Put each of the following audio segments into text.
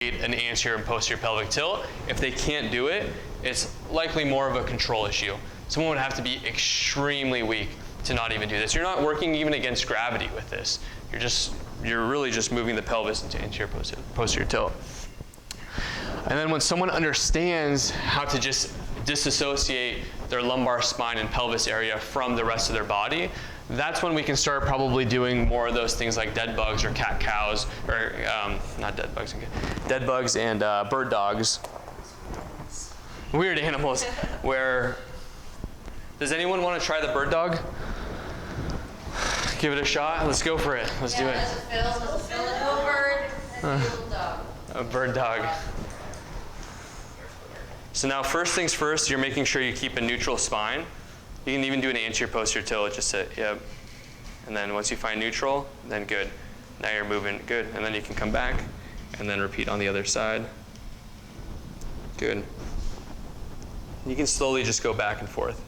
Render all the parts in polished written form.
an anterior and posterior pelvic tilt. If they can't do it, it's likely more of a control issue. Someone would have to be extremely weak to not even do this. You're not working even against gravity with this. You're really just moving the pelvis into anterior posterior tilt. And then when someone understands how to just disassociate their lumbar spine and pelvis area from the rest of their body, that's when we can start probably doing more of those things like dead bugs or cat cows, or not dead bugs, dead bugs and bird dogs. Weird animals. Where, does anyone want to try the bird dog? Give it a shot. Let's go for it. Let's do it. Let's fill it to a bird and a little dog. A bird dog. So now first things first, you're making sure you keep a neutral spine. You can even do an anterior posterior tilt, just sit, yep. And then once you find neutral, then good. Now you're moving, good. And then you can come back and then repeat on the other side. Good. You can slowly just go back and forth.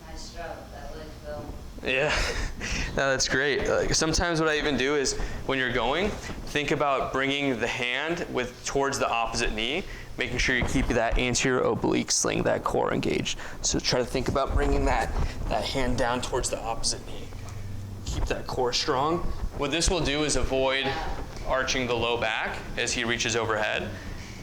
Nice job, that leg fill. Yeah, no, that's great. Like, sometimes what I even do is when you're going, think about bringing the hand towards the opposite knee, making sure you keep that anterior oblique sling, that core engaged. So try to think about bringing that hand down towards the opposite knee. Keep that core strong. What this will do is avoid arching the low back as he reaches overhead.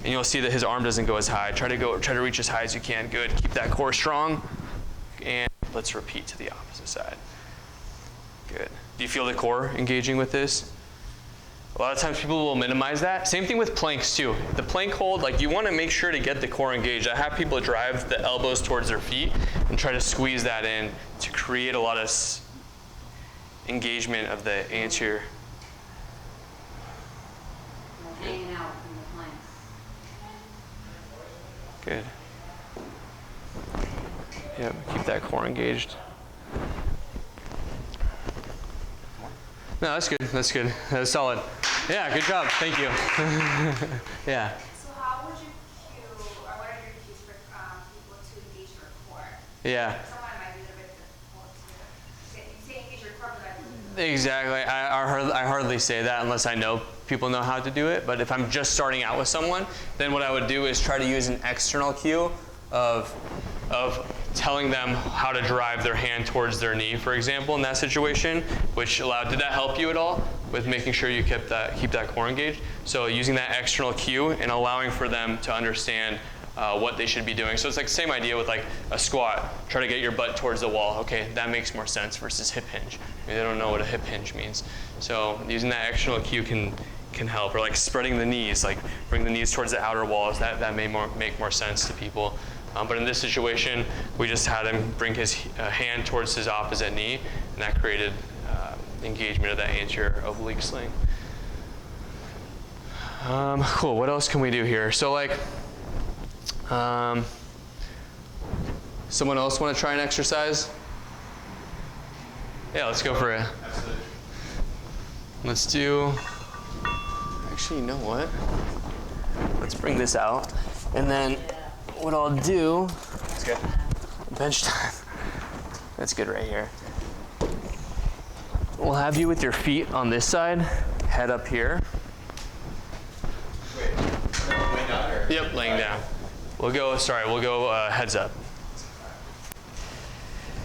And you'll see that his arm doesn't go as high. Try to reach as high as you can. Good. Keep that core strong. And let's repeat to the opposite side. Good. Do you feel the core engaging with this? A lot of times people will minimize that. Same thing with planks too. The plank hold, like you want to make sure to get the core engaged. I have people drive the elbows towards their feet and try to squeeze that in to create a lot of engagement of the anterior. Hanging out in the planks. Good. Yep, keep that core engaged. No, that's good, that's good. That's solid. Yeah, good job, thank you. Yeah. So how would you cue, or what are your cues for people to engage your core? Yeah. Someone might be a bit difficult to say engage your core, but Exactly, I hardly say that unless I know people know how to do it. But if I'm just starting out with someone, then what I would do is try to use an external cue of telling them how to drive their hand towards their knee, for example, in that situation, which did that help you at all with making sure you keep that core engaged? So using that external cue and allowing for them to understand what they should be doing. So it's like the same idea with like a squat. Try to get your butt towards the wall. Okay, that makes more sense versus hip hinge. Maybe they don't know what a hip hinge means. So using that external cue can help. Or like spreading the knees, like bring the knees towards the outer walls. That may make more sense to people. But in this situation, we just had him bring his hand towards his opposite knee, and that created engagement of that anterior oblique sling. Cool, what else can we do here? So like, someone else want to try an exercise? Yeah, let's go for it. Absolutely. Let's do, actually, you know what? Let's bring this out, and then what I'll do, That's good. bench time. That's good right here. We'll have you with your feet on this side, head up here. Wait, no, laying down or? Yep, laying down. We'll go heads up.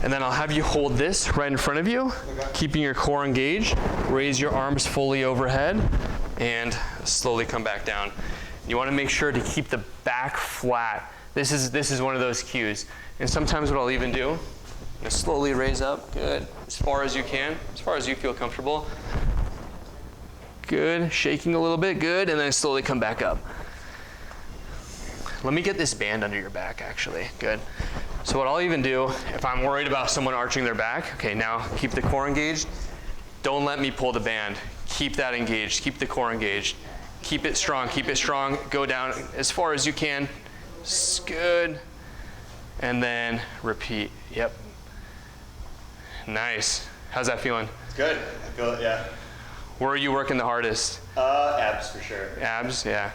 And then I'll have you hold this right in front of you, keeping your core engaged. Raise your arms fully overhead and slowly come back down. You want to make sure to keep the back flat. This is one of those cues. And sometimes what I'll even do is slowly raise up, good, as far as you can, as far as you feel comfortable. Good, shaking a little bit, good, and then slowly come back up. Let me get this band under your back, actually, good. So what I'll even do, if I'm worried about someone arching their back, okay, now keep the core engaged. Don't let me pull the band. Keep that engaged, keep the core engaged. Keep it strong, go down as far as you can. Good. And then repeat, yep. Nice. How's that feeling? It's good. I feel it, yeah. Where are you working the hardest? Abs for sure. Abs, yeah.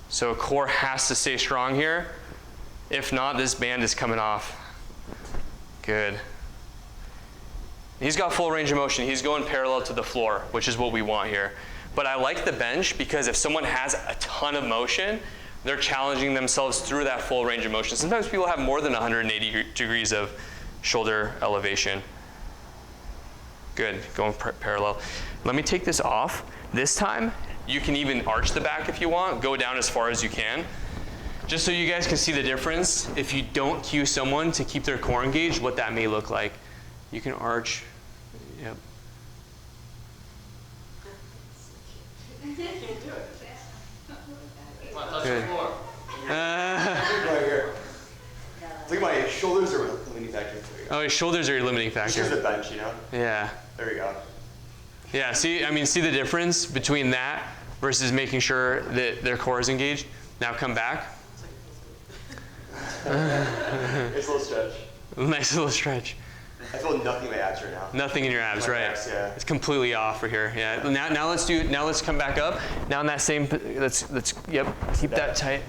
So core has to stay strong here. If not, this band is coming off. Good. He's got full range of motion. He's going parallel to the floor, which is what we want here. But I like the bench because if someone has a ton of motion, they're challenging themselves through that full range of motion. Sometimes people have more than 180 degrees of shoulder elevation. Good, going parallel. Let me take this off. This time, you can even arch the back if you want, go down as far as you can. Just so you guys can see the difference, if you don't cue someone to keep their core engaged, what that may look like. You can arch, yep. Good. Right here. Look at my shoulders are limiting factor. Oh, his shoulders are your limiting Just factor. the bench, you know? Yeah. There we go. Yeah, see the difference between that versus making sure that their core is engaged? Now come back. It's a little stretch. Nice little stretch. I feel nothing in my abs right now. Nothing in your abs, My right? abs, yeah. It's completely off right here. Yeah. Now let's come back up. Now in that same, let's yep, keep that tight.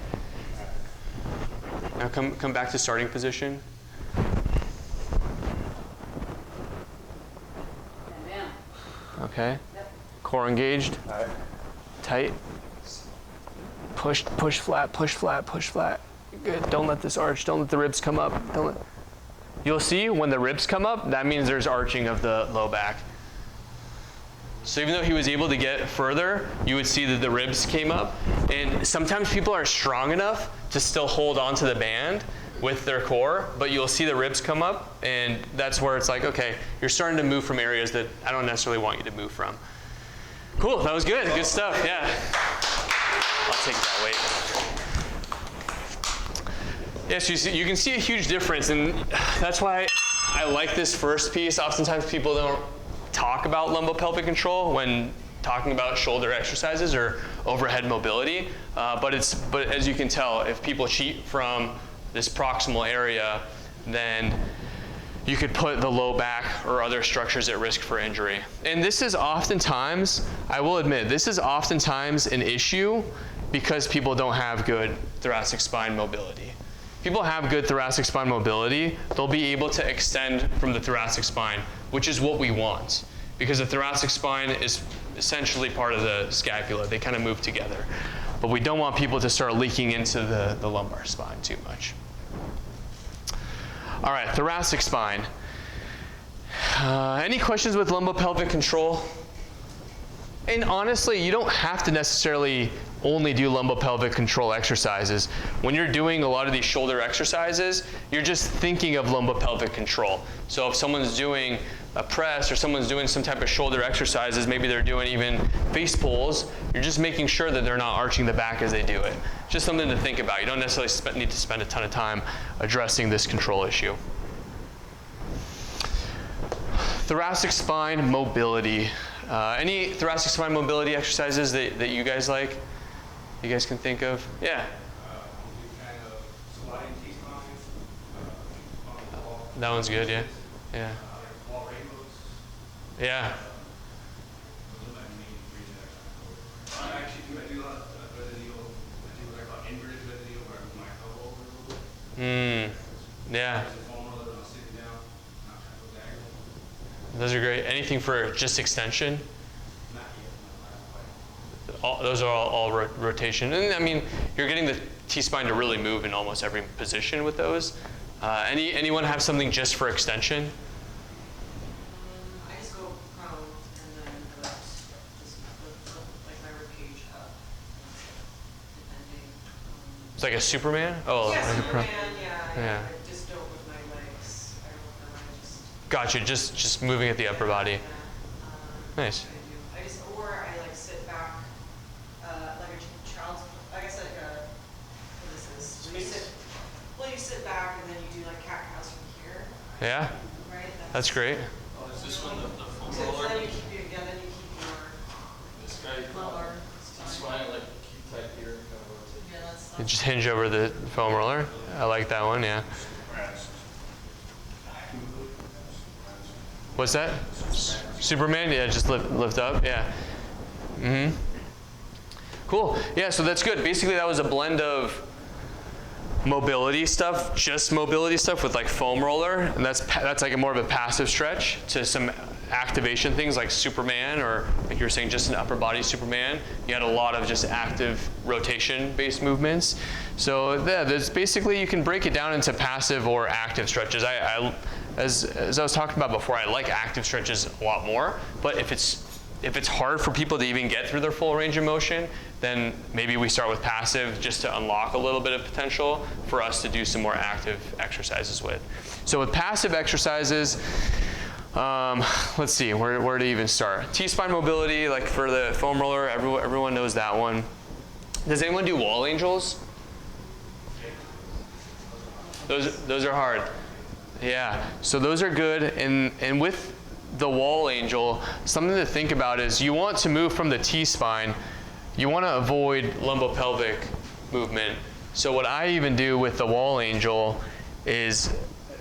Now come back to starting position. Okay. Core engaged. All right. Tight. Push flat, push flat, push flat. Good. Don't let this arch. Don't let the ribs come up. You'll see when the ribs come up, that means there's arching of the low back. So even though he was able to get further, you would see that the ribs came up. And sometimes people are strong enough to still hold onto the band with their core, but you'll see the ribs come up, and that's where it's like, okay, you're starting to move from areas that I don't necessarily want you to move from. Cool, that was good. Good stuff, yeah. I'll take that weight. Yes, you can see a huge difference, and that's why I like this first piece. Oftentimes people don't talk about lumbo-pelvic control when talking about shoulder exercises or overhead mobility, but as you can tell, if people cheat from this proximal area, then you could put the low back or other structures at risk for injury. And this is oftentimes, I will admit, this is oftentimes an issue because people don't have good thoracic spine mobility. People have good thoracic spine mobility, they'll be able to extend from the thoracic spine, which is what we want, because the thoracic spine is essentially part of the scapula. They kind of move together. But we don't want people to start leaking into the lumbar spine too much. All right, thoracic spine. Any questions with lumbo-pelvic control? And honestly, you don't have to necessarily only do lumbo-pelvic control exercises. When you're doing a lot of these shoulder exercises, you're just thinking of lumbo-pelvic control. So if someone's doing a press or someone's doing some type of shoulder exercises, maybe they're doing even face pulls, you're just making sure that they're not arching the back as they do it. Just something to think about. You don't necessarily need to spend a ton of time addressing this control issue. Thoracic spine mobility. Any thoracic spine mobility exercises that you guys like? You guys can think of? Yeah. Kind of sliding T-spine, That one's good, yeah. Yeah. wall rainbows. Yeah. Those are my main reasons I actually do a lot of with the needle. I do what I call inverted with the needle, where I move my elbow over a little bit. Yeah. There's a foam roller that I'm sitting down, not trying to go diagonal. Those are great. Anything for just extension? Not yet, not quite. Those are all rotation. And I mean, you're getting the T-spine to really move in almost every position with those. Anyone have something just for extension? I just go prone and then lift, just lift like my rib cage up, depending. It's like a Superman? Oh, Yeah, like a Superman, Yeah. yeah. I just don't with my legs. I don't know, I just. Gotcha. Just moving at the upper body. Yeah, Nice. I just, or I like sit back, like a child's, I guess like a, what is this? Where you sit, well, you sit back and then you do like cat cows from here, Yeah. right? That's great. Oh, is this one the foam So roller? then you keep your, yeah, then you keep your This guy, lower T-spine, spine. like keep tight here, kind of rotate. Yeah, that's. You just hinge over the foam roller. I like that one. Yeah. What's that? Superman? Yeah, just lift up. Yeah. Cool. Yeah, so that's good. Basically, that was a blend of mobility stuff, just mobility stuff with like foam roller, and that's like more of a passive stretch to some activation things like Superman, or like you were saying, just an upper body Superman. You had a lot of just active rotation-based movements. So yeah, there's basically, you can break it down into passive or active stretches. As I was talking about before, I like active stretches a lot more, but if it's hard for people to even get through their full range of motion, then maybe we start with passive just to unlock a little bit of potential for us to do some more active exercises with. So with passive exercises, let's see, where to even start? T-spine mobility, like for the foam roller, everyone knows that one. Does anyone do wall angels? Those are hard. Yeah, so those are good, and with the wall angel, something to think about is you want to move from the T-spine. You want to avoid lumbo-pelvic movement. So what I even do with the wall angel is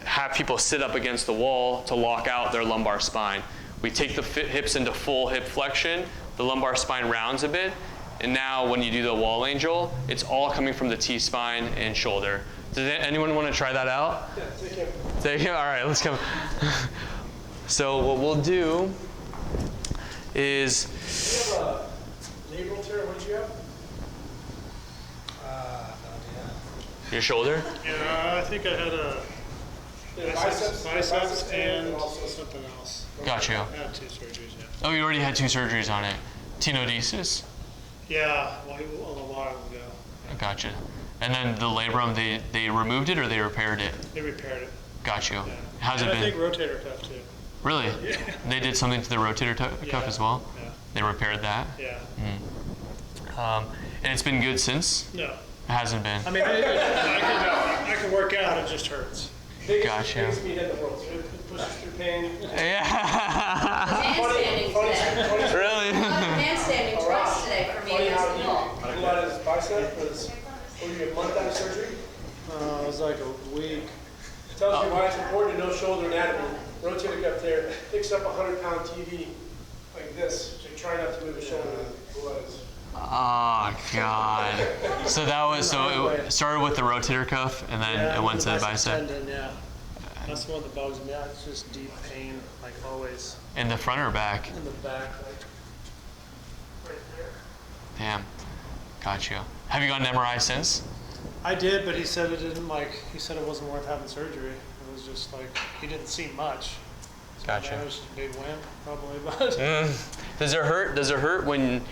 have people sit up against the wall to lock out their lumbar spine. We take the hips into full hip flexion, the lumbar spine rounds a bit, and now when you do the wall angel, it's all coming from the T-spine and shoulder. Does anyone want to try that out? Yeah, take him. Take him? All right, let's come. So what we'll do is... Do you have a labral tear? What did you have? Your shoulder? Yeah, I think I had a biceps and also something else. Got you. I had 2 surgeries, yeah. Oh, you already had 2 surgeries on it. Tenodesis? Yeah, well, a while ago. Gotcha. And then the labrum, they removed it or they repaired it? They repaired it. Got you. Yeah. How's and it I been? think rotator cuff too. Really? Yeah. They did something to the rotator cuff Yeah. as well? Yeah. They repaired that? Yeah. And it's been good since? No. It hasn't been? I mean, I can work out, it just hurts. Biggest Gotcha. meat in the world. So it pushes through pain. Yeah. Handstanding today. Really? Handstanding twice today for me Funny against how the wall. he blew out his bicep. Was you a month out of surgery? It was like a week. Tells you why it's important to know shoulder anatomy. Rotator cuff there picks up a 100-pound TV like this. So try not to move the shoulder. Oh, God. So it started with the rotator cuff and then it went to the bicep? Tendon, yeah. That's the one that bugs me out. It's just deep pain, like always. In the front or back? In the back, like right there. Damn. Got you. Have you gotten an MRI since? I did, but he said he said it wasn't worth having surgery. It was just like, he didn't see much. So Gotcha. That was just a big win, probably, but. Does it hurt? Does it hurt when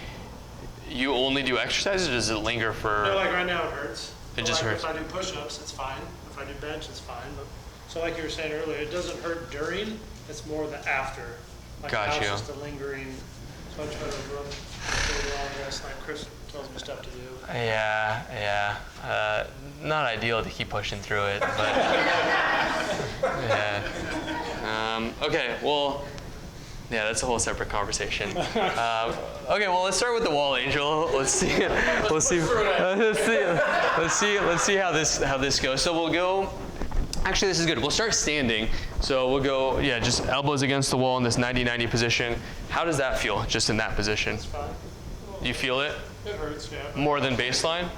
you only do exercises, or does it linger for? No, like right now it hurts. It just hurts. If I do push-ups, it's fine. If I do bench, it's fine. But so like you were saying earlier, it doesn't hurt during. It's more the after. Like Got now you. it's just a lingering. So I try to run really long rest, like Chris tells me stuff to do. Yeah. Not ideal to keep pushing through it, but yeah. Okay, well, yeah, that's a whole separate conversation. Okay, well, let's start with the wall angel. Let's see how this goes. So we'll go. Actually, this is good. We'll start standing. So we'll go, yeah, just elbows against the wall in this 90-90 position. How does that feel, just in that position? It's fine. Do you feel it? It hurts, yeah. More than baseline?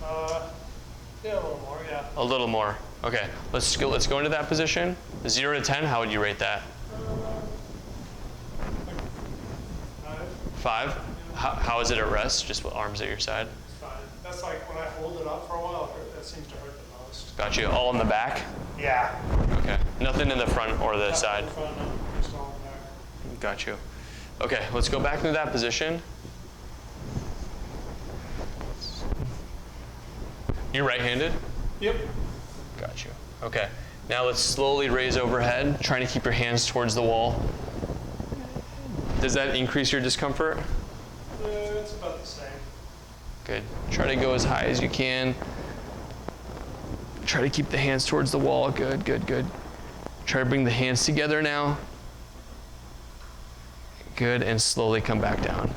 Yeah, a little more, yeah. A little more. Okay, let's go into that position. 0 to 10, how would you rate that? 5? How is it at rest? Just with arms at your side? It's fine. That's like when I hold it up for a while, that seems to hurt the most. Got you. All in the back? Yeah. Okay. Nothing in the front or the side? Front, no, just all in the back. Got you. Okay, let's go back into that position. You're right-handed? Yep. Got you. Okay. Now let's slowly raise overhead, trying to keep your hands towards the wall. Does that increase your discomfort? It's about the same. Good. Try to go as high as you can. Try to keep the hands towards the wall. Good. Try to bring the hands together now. Good, and slowly come back down.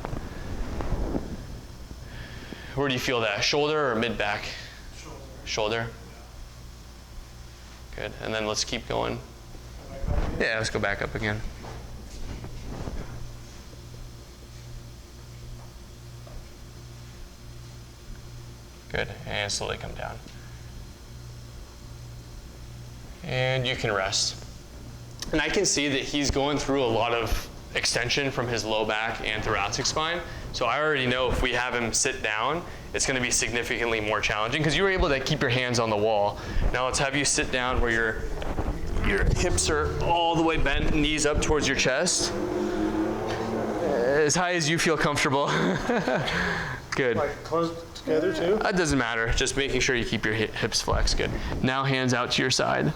Where do you feel that? Shoulder or mid-back? Shoulder? Good, and then let's keep going. Yeah, let's go back up again. Good, and slowly come down. And you can rest. And I can see that he's going through a lot of extension from his low back and thoracic spine. So I already know if we have him sit down, it's going to be significantly more challenging because you were able to keep your hands on the wall. Now let's have you sit down where your hips are all the way bent, knees up towards your chest. As high as you feel comfortable. Good. Like close together too? That doesn't matter. Just making sure you keep your hips flexed. Good. Now hands out to your side.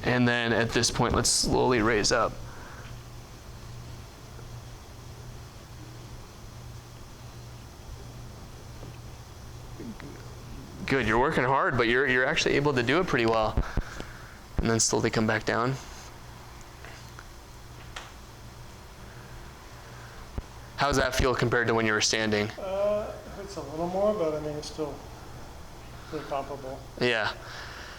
And then at this point, let's slowly raise up. Good. You're working hard, but you're actually able to do it pretty well. And then slowly come back down. How does that feel compared to when you were standing? It's a little more, but I mean, it's still pretty comparable. Yeah.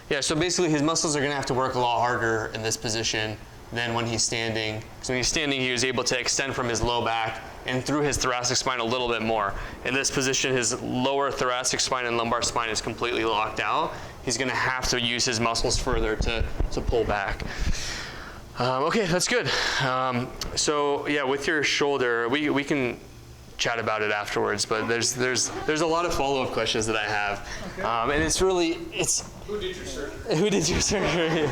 Yeah, so basically his muscles are going to have to work a lot harder in this position than when he's standing. So when he's standing, he was able to extend from his low back and through his thoracic spine a little bit more. In this position, his lower thoracic spine and lumbar spine is completely locked out. He's going to have to use his muscles further to pull back. Okay, that's good. So yeah, with your shoulder, we can chat about it afterwards, but there's a lot of follow-up questions that I have. Okay. And it's who did your surgery? Who did your surgery?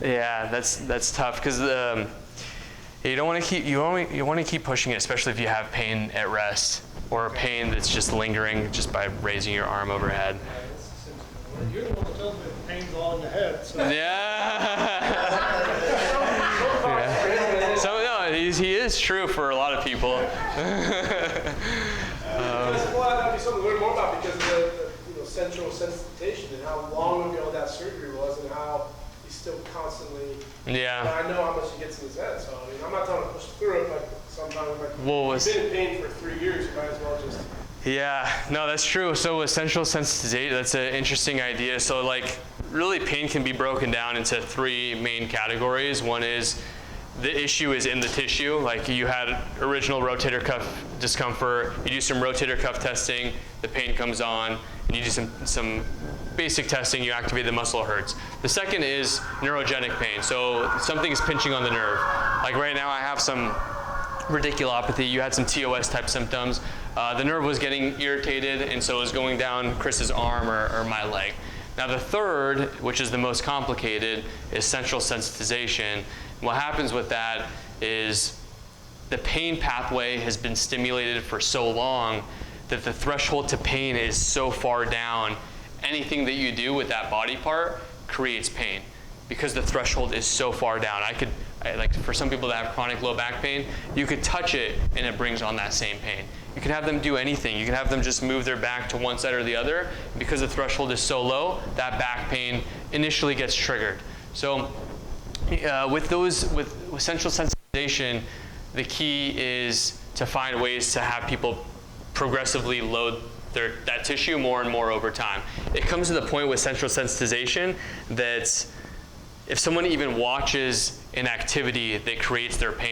Yeah, that's tough because you don't want to keep you want to keep pushing it, especially if you have pain at rest or pain that's just lingering just by raising your arm overhead. You're the one that tells me the pain's all in the head. So. Yeah. So no, he is true for a lot of people. That's that'd be something to learn more about because of the central sensitization and how long ago that surgery was and how he's still constantly. Yeah. I know how much he gets in his head, so I mean, I'm not telling him to push through it, but sometimes I'm like, well, he's been in pain for 3 years, you might as well just. Yeah, no, that's true. So with central sensitization, that's an interesting idea. So like, really pain can be broken down into 3 main categories. One is the issue is in the tissue, like you had original rotator cuff discomfort, you do some rotator cuff testing, the pain comes on, and you do some basic testing, you activate the muscle, it hurts. The second is neurogenic pain, so something is pinching on the nerve. Like right now I have some radiculopathy, you had some TOS type symptoms, the nerve was getting irritated and so it was going down Chris's arm or my leg. Now the third, which is the most complicated, is central sensitization. What happens with that is the pain pathway has been stimulated for so long that the threshold to pain is so far down, anything that you do with that body part creates pain because the threshold is so far down. Like for some people that have chronic low back pain, you could touch it and it brings on that same pain. You can have them do anything. You can have them just move their back to one side or the other. Because the threshold is so low, that back pain initially gets triggered. So with central sensitization, the key is to find ways to have people progressively load that tissue more and more over time. It comes to the point with central sensitization that if someone even watches an activity that creates their pain,